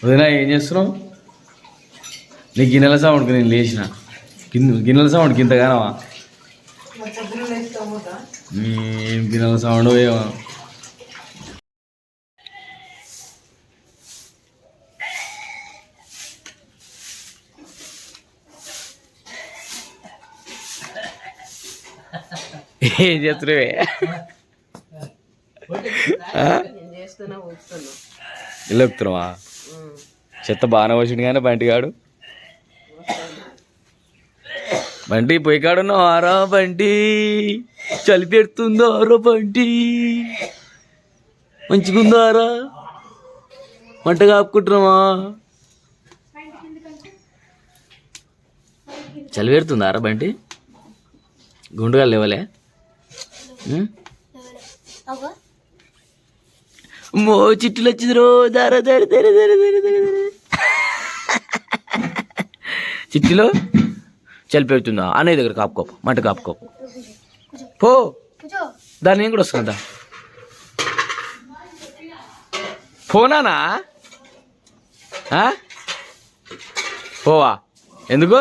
వదినా ఏం చేస్తున్నావు? నీ గిన్నెల సౌండ్కి నేను లేచిన. గిన్నెల సౌండ్కి ఇంతగానవా? ఏం గిన్నెల సౌండ్ ఏమో. ఏం చేస్తున్నావే? ఇల్లు ఎక్కుతున్నావా? చెత్త బాగానే వచ్చింది కానీ బంటిగాడు. బంటి పోయి కాడున్నావు ఆరా బంటి? చలి పెడుతుందో ఆరో బంటి? మంచిగుందో ఆరా? మంట కాపుకుంటున్నావా? చలి పెడుతుందా ఆరా బంటి? గుండుగా లేవలే? మో చిట్టులు వచ్చింది రో దారా దారి దారి దారి దారి దారి చిట్టులో చలి పెడుతుందా? అన్నయ్య దగ్గర కాపుకోపు, మంట కాపుకోపు పో. దాన్ని నేను కూడా వస్తుందా? పోనానా? పోవా? ఎందుకు?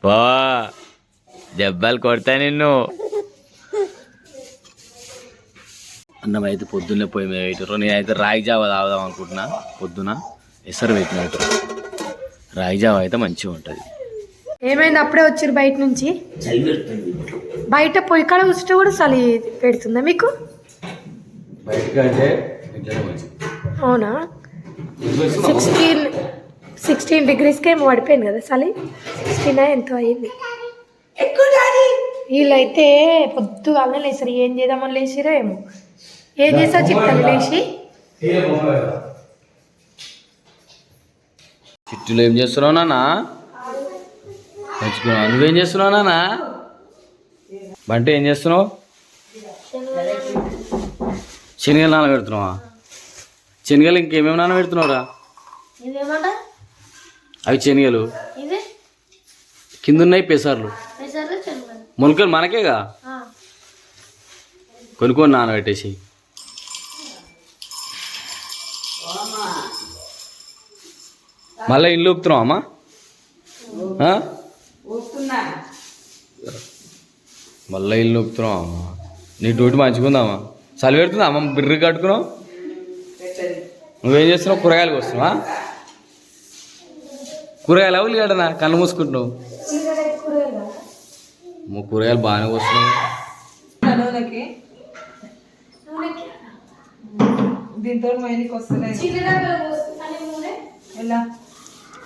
పో, దెబ్బలు కొడతా నిన్ను. అన్నం అయితే పొద్దున్నే పోయి మీద పెట్టారు. నేనైతే రాగి జావ తాగుదాం అనుకుంటున్నా. పొద్దున ఎసరు పెట్టినట్టు రాగి జావ అయితే మంచిగా ఉంటుంది. ఏమైంది? అప్పుడే వచ్చారు బయట నుంచి. చలి పెడుతుంది బయట పొయ్యి కాడ కూర్చుంటే కూడా చలి పెడుతుందా మీకు? బయటకంటే అవునా? 16 డిగ్రీస్కి ఏమో పడిపోయింది కదా చలి. 16 ఎంతో అయింది. వీళ్ళైతే పొద్దుగానే లేచారు. ఏం చేద్దామని లేచిరో ఏమో. ఏం చేస్తా చిట్టాలు లేచి? చిట్టులు ఏం చేస్తున్నావు నాన్న? మర్చిపోయినా. నువ్వేం చేస్తున్నావు నాన్న? బంటే ఏం చేస్తున్నావు? శనగలు నానబెడుతున్నావా? శనగలు ఇంకేమేమి నానబెడుతున్నావురా? అవి శనగలు కింద ఉన్నాయి, పెసర్లు మొలకలు మనకేగా. కొనుక్కొని నానబెట్టేసి మళ్ళీ ఇల్లు ఊపుతున్నావు అమ్మా? మళ్ళీ ఇల్లు ఊపుతున్నావు అమ్మా? నీ డ్యూటీ మంచిగుందామా? చలి పెడుతుందా అమ్మ? బిర్రి కట్టుకున్నావు. నువ్వేం చేస్తున్నావు? కూరగాయలు వస్తున్నావా? కూరగాయలు ఉల్లిగడ్డనా? కళ్ళు మూసుకుంటున్నావు. కూరగాయలు బాగానే వస్తున్నావు.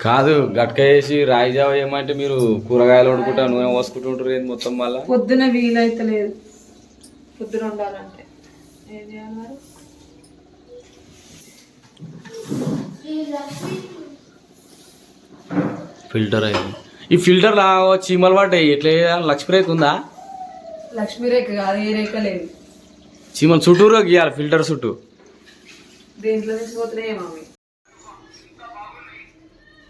కాదు, గట్క వేసి రాయి జావ ఏమంటే మీరు కూరగాయలు వండుకుంటా నూనె పోసుకుంటుంటారు ఏంది మొత్తం? మళ్ళీ పొద్దున వీలైతే లేదు. పొద్దున ఉండాలంటే ఏం చేయాలి? ఫిల్టర్ అయింది. ఈ ఫిల్టర్ చీమలు పడ్డాయి. ఎట్లా లక్ష్మీ రేఖ ఉందా? లక్ష్మీ రేఖ కాదు, ఏ రేఖ లేదు. చీమలు చుట్టూరు గీయాలి, ఫిల్టర్ చుట్టూ. దేంట్లో తీసిపోతున్నాయి మమ్మీ?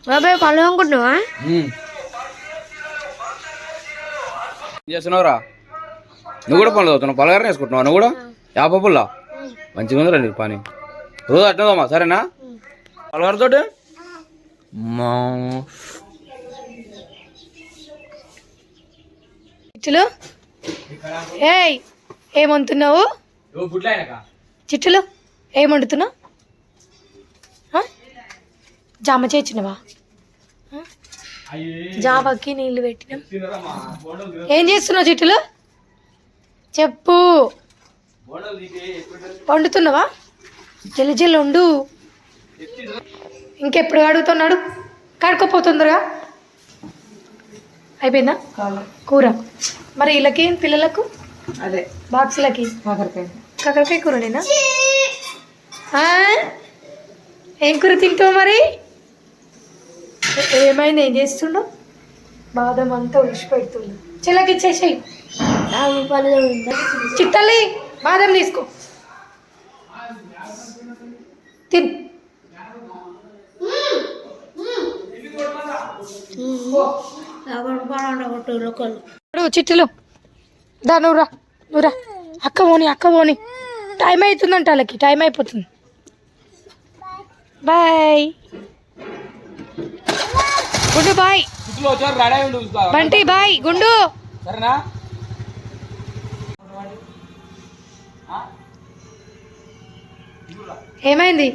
బాబాయ్ పళ్ళు అనుకుంటున్నావా? ఏం చేస్తున్నావురా? నువ్వు కూడా పనులు చదువుతున్నావు? పలగారని వేసుకుంటున్నావు నువ్వు కూడా? యాప పుల్ల మంచిగా ఉందిరా నీ పని. రోజు అట్టినదమ్మా, సరేనా? పలగారితోటి చిట్టులు ఏయ్ ఏమంటున్నావు? చిట్టులు ఏమంటున్నావు? జామ చేసినవా? జామకి నీళ్ళు పెట్టినాం. ఏం చేస్తున్నావు చిట్టులు? చెప్పు. వండుతున్నావా? జల్లి జల్లి వండు. ఇంకెప్పుడు అడుగుతున్నాడు? కడుక్కోపోతుందిగా. అయిపోయిందా కూర? మరి వీళ్ళకి పిల్లలకు అదే బాక్సులకి కాకరకాయ కూరనేనా? ఏం కూర తింటావు మరి? ఏమైంది? ఏం చేస్తుండవు? బాదం అంతా ఉడిచి పెడుతుండు. చెల్లకి ఇచ్చేసేయి. చిట్టల్లి బాదం తీసుకో, తిన్. చిట్టులు దా, నువ్వురా నువ్వురా. అక్క పోని టైం అవుతుందంట వాళ్ళకి, టైం అయిపోతుంది. బాయ్ గుండు, బాయ్ బంటి, బాయ్ గుండు. సరేనా? ఏమైంది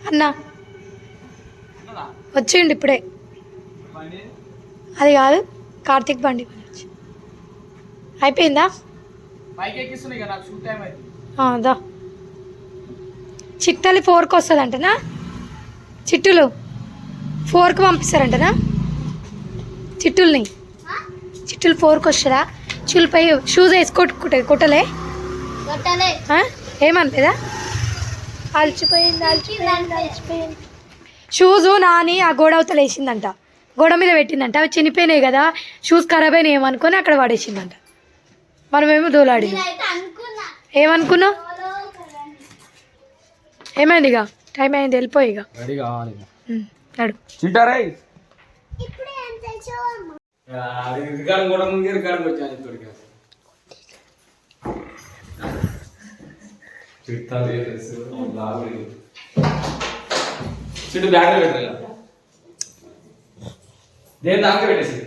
అన్న? వచ్చిండు ఇప్పుడే. అది కాదు, కార్తీక్ బండి గురించి. అయిపోయిందా? దా చిట్టలి 4కి వస్తుందంటనా? చిట్టులు 4కి పంపిస్తారంటనా? చిట్టులు 4కి వస్తుందా? చిల్లుపై షూస్ వేసుకోట్టుకుంటుంది, కుట్టలే ఏమనిలేదా? అలసిపోయింది. షూజు నాని ఆ గోడ అవతల వేసిందంట, గోడ మీద పెట్టిందంట. అవి చినిపోయినాయి కదా, షూస్ ఖరాబ్ అయినాయి ఏమనుకొని అక్కడ పడేసిందంట. మనమేమో దూలాడి. ఏమనుకున్నావు? ఏమైంది? ఇక టైం అయింది, వెళ్ళిపోయి. ఇక నడు. చిట్టు బ్యాగ్ పెట్టాలి, దేని దాకా పెట్టేసి.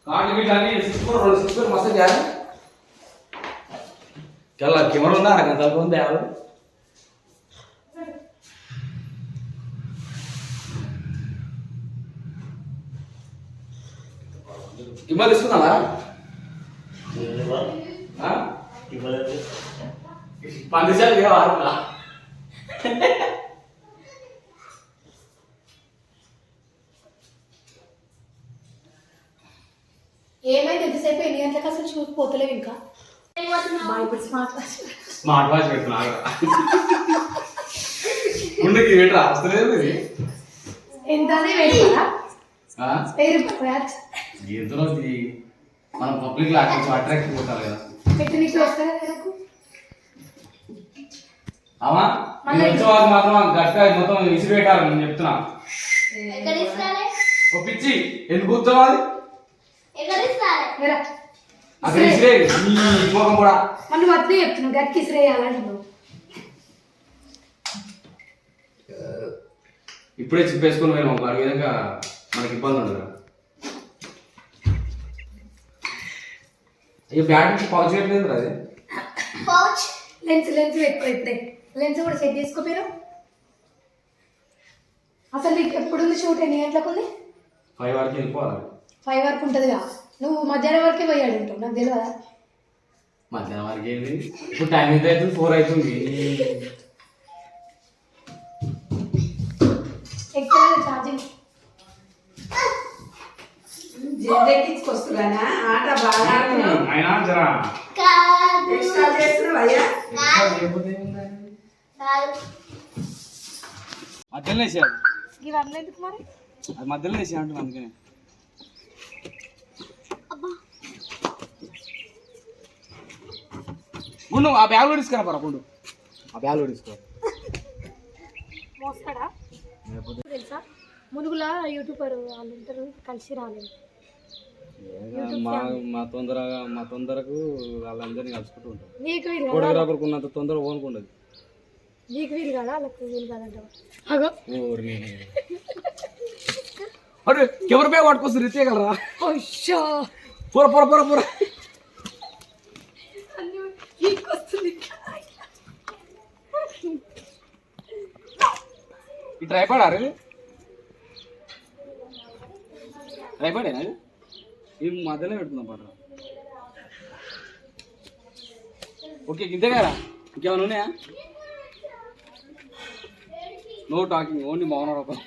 కార్డు వీటన్ని 6 మస్తు చేయాలి. కెమెరా ఉందా? అరగంట ఉంది. కింద తీసుకున్నావా? పందిశాలు కావాలా? ఏమైంది? ఎంతసేపు? ఎన్ని గంటలకు అసలు చూసిపోతలేవు ఇంకా? స్మార్ట్ వాచ్ పెట్టుకున్నా ఉండకి పెట్టరా? వస్తలేదు. ఎంత? ఎంతలో మనం పబ్లిక్ లో అట్రాక్షన్ కొట్టాలి కదా. అవా వచ్చేవాళ్ళు మాత్రం గట్టిగా మొత్తం ఇసిరి పెట్టాలి. నేను చెప్తున్నా. ఓ పిచ్చి ఎందుకు కూర్చోవాలి? అక్కడ ఇసిరే ఇంకొక కూడా మనం అట్లే చెప్తున్నావు, గట్టికి ఇసిరేయాలని. ఇప్పుడే చిప్పేసుకుని పోయినా ఒక విధంగా మనకి ఇబ్బంది ఉండదు. ఈ బ్యాటరీ పౌచ్ చేయట్లేదు. అది లెన్స్ పెట్టుకో. ఇప్పుడే లెన్స్ కూడా సెట్ చేసుకోపోయారు. అసలు నీకు ఎప్పుడుంది షూట్? ఎన్ని గంటలకు ఉంది? 5 వరకు వెళ్ళిపోవాలి. 5 వరకు ఉంటుందిగా. నువ్వు మధ్యాహ్నం వరకే పోయాడు ఉంటావు, నాకు తెలియదా? మధ్యాహ్నం వరకు ఏంటి? ఇప్పుడు టైం ఎంత అవుతుంది? 4 అవుతుంది. ఛార్జింగ్ ఎక్కించుకొస్తున్నా ఆట బాగా అయినా జరా ఇన్స్టాల్ చేస్తున్నావయ్యా? మధ్యలో వేసేయాలి. ఇవన్నీ ఎందుకు మరి? అది మధ్యలో వేసే అంటున్నా, అందుకనే. ముందు ఆ బ్యాగ్లో తీసుకురా పరకుండు. ఆ బ్యాగ్లో తీసుకో. మోస్తాడా? తెలుసా మునుగులా యూట్యూబర్ వాళ్ళు ఉంటారు, కలిసి రాలేదు. మా తొందరకు వాళ్ళందరినీ కలుసుకుంటూ ఉంటారు. నీకు వీలు కదా? ఫోటోగ్రాఫర్కి ఉన్నంత తొందర ఓనుకుండదు. నీకు వీలు కదా, వాళ్ళకి వీలు కాదంటావా? అగో అరే ఎవరి బ్యాగ్ పట్టుకొస్తారు? ఇచ్చేయగలరా? పూర పూర పూర పూర ఈ ట్రైపాడ్ అరే ట్రైపాడేనా? ఈ మధ్యలో పెట్టుకుందాం పట్ల. ఓకే ఇంతే కదా? ఇంకేమైనా ఉన్నాయా? నో టాకింగ్, ఓన్లీ మౌన రూపం.